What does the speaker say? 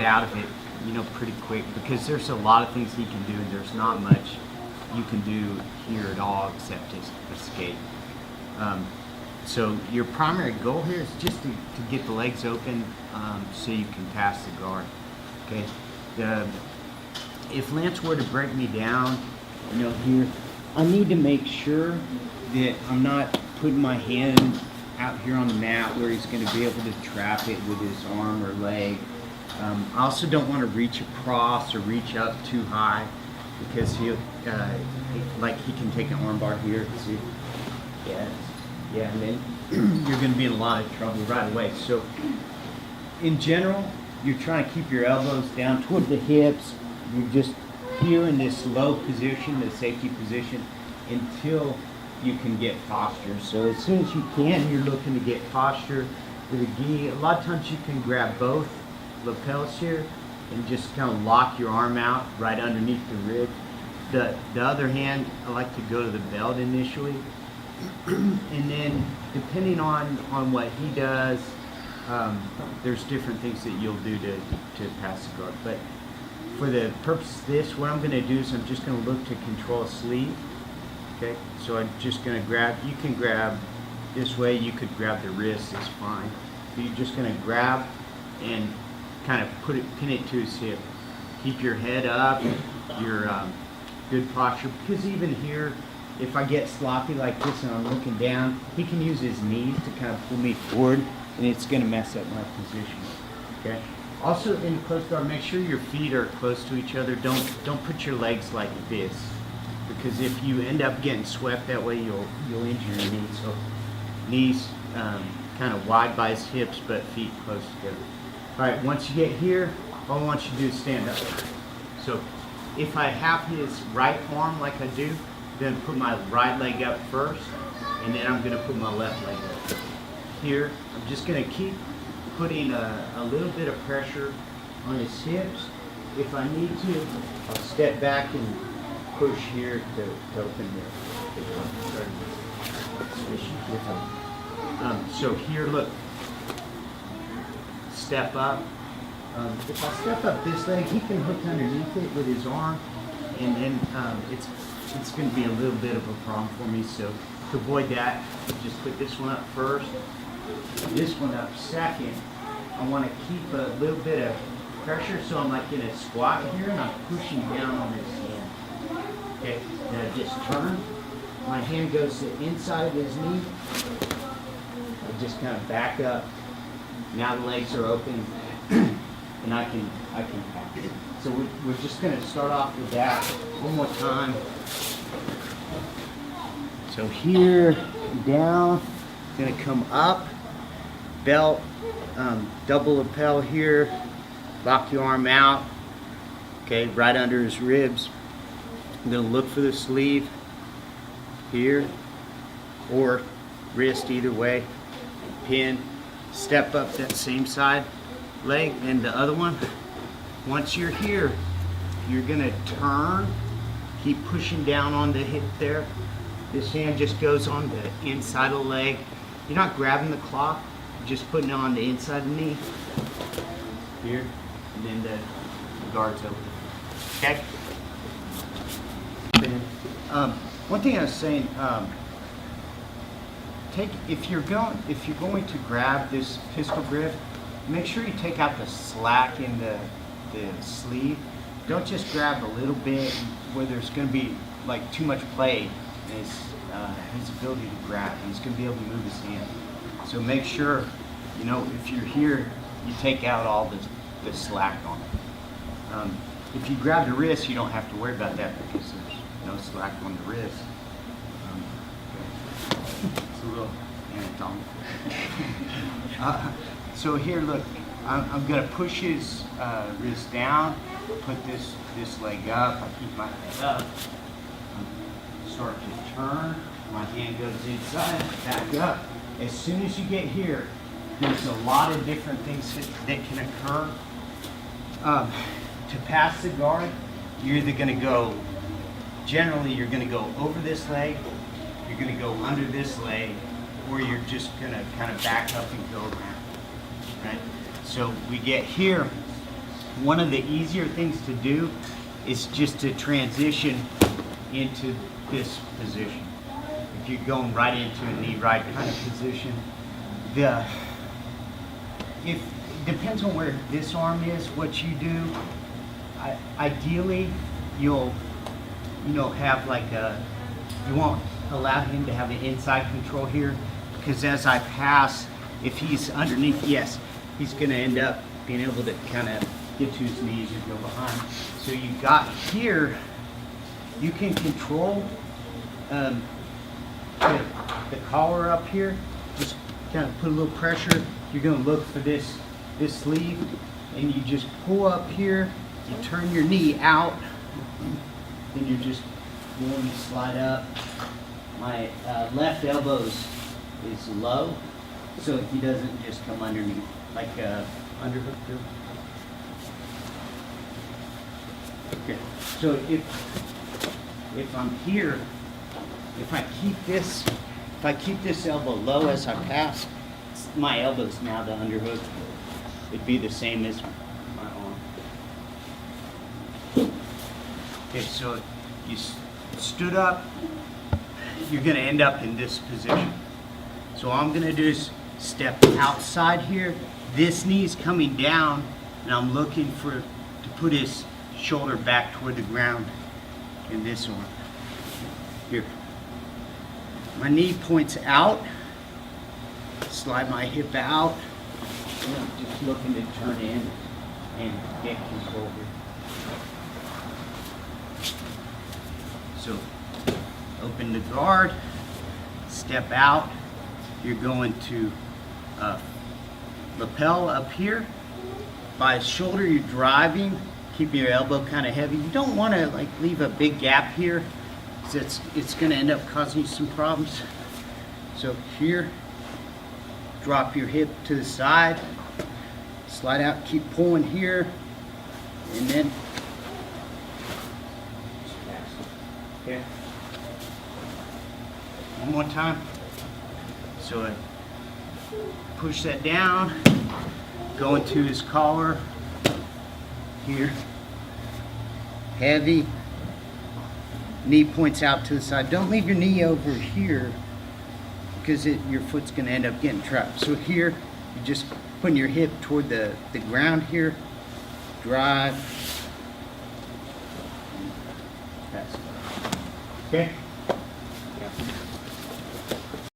out of it, pretty quick, because there's a lot of things he can do. There's not much you can do here at all except escape. So your primary goal here is just to get the legs open, so you can pass the guard. Okay. If Lance were to break me down, here, I need to make sure that I'm not putting my hand out here on the mat where he's going to be able to trap it with his arm or leg. I also don't want to reach across or reach up too high, because he can take an arm bar here. See? Yeah, and then you're going to be in a lot of trouble right away. So, in general, you're trying to keep your elbows down toward the hips. You're just here in this low position, the safety position, until you can get posture. So as soon as you can, you're looking to get posture with a gi. A lot of times you can grab both lapels here and just kind of lock your arm out right underneath the rib. The other hand, I like to go to the belt initially, and then depending on what he does, there's different things that you'll do to pass the guard. But for the purpose of this, what I'm going to do is I'm just going to look to control a sleeve. Okay, so I'm just going to grab. You can grab this way. You could grab the wrist. It's fine. But you're just going to grab and kind of pin it to his hip. Keep your head up. Your good posture. Because even here, if I get sloppy like this and I'm looking down, he can use his knees to kind of pull me forward, and it's going to mess up my position. Okay. Also, in close guard, make sure your feet are close to each other. Don't put your legs like this, because if you end up getting swept that way, you'll injure your knees. So knees kind of wide by his hips, but feet close together. All right, once you get here, all I want you to do is stand up. So if I have his right arm like I do, then put my right leg up first, and then I'm going to put my left leg up. Here, I'm just going to keep putting a little bit of pressure on his hips. If I need to, I'll step back and push here to open so here, look, step up. If I step up this leg, he can hook underneath it with his arm, and then it's going to be a little bit of a problem for me. So to avoid that, just put this one up first, this one up second. I want to keep a little bit of pressure, so I'm like in a squat here, and I'm pushing down on his hand. Okay, now just turn. My hand goes to the inside of his knee. I just kind of back up. Now the legs are open, and I can pack it. So we're just going to start off with that one more time. So here, down, going to come up, belt, double lapel here, lock your arm out, okay, right under his ribs. I'm going to look for the sleeve here, or wrist, either way, pin, step up that same side leg, and the other one. Once you're here, you're going to turn, keep pushing down on the hip there. This hand just goes on the inside of the leg. You're not grabbing the cloth, you're just putting it on the inside of the knee. Here, and then the guard's open. Okay? One thing I was saying, if you're going to grab this pistol grip, make sure you take out the slack in the sleeve. Don't just grab a little bit where there's going to be like too much play in his ability to grab. He's going to be able to move his hand. So make sure, if you're here, you take out all the slack on it. If you grab the wrist, you don't have to worry about that, because there's no slack on the wrist. It's a little anatomical. So here, look, I'm going to push his wrist down, put this leg up. I keep my head up. Start to turn. My hand goes inside, back up. As soon as you get here, there's a lot of different things that can occur. To pass the guard, you're either going to go, generally you're going to go over this leg, you're going to go under this leg, or you're just going to kind of back up and go around, right? So we get here, one of the easier things to do is just to transition into this position. If you're going right into a knee right kind of position, if it depends on where this arm is, what you do. Ideally, you'll have like you won't allow him to have an inside control here, because as I pass, if he's underneath, yes, he's going to end up being able to kind of get to his knees and go behind. So you got here, you can control the collar up here. Just kind of put a little pressure. You're going to look for this sleeve, and you just pull up here. You turn your knee out, then you're just going to slide up. My left elbow is low, so he doesn't just come underneath like underhook do. Okay, so if I'm here, if I keep this elbow low as I pass, my elbow's now the underhook. It'd be the same as my arm. Okay, so you stood up, you're going to end up in this position. So all I'm going to do is step outside here. This knee's coming down, and I'm looking to put his shoulder back toward the ground in this arm. Here. My knee points out. Slide my hip out. And I'm just looking to turn in and get control here. So open the guard, step out. You're going to lapel up here. By his shoulder, you're driving. Keep your elbow kind of heavy. You don't want to like leave a big gap here, because it's going to end up causing you some problems. So here, drop your hip to the side, slide out, keep pulling here, and then just pass. Okay. One more time. So I push that down, go into his collar here, heavy, knee points out to the side. Don't leave your knee over here, because your foot's going to end up getting trapped. So here, you're just putting your hip toward the ground here, drive, pass. Okay?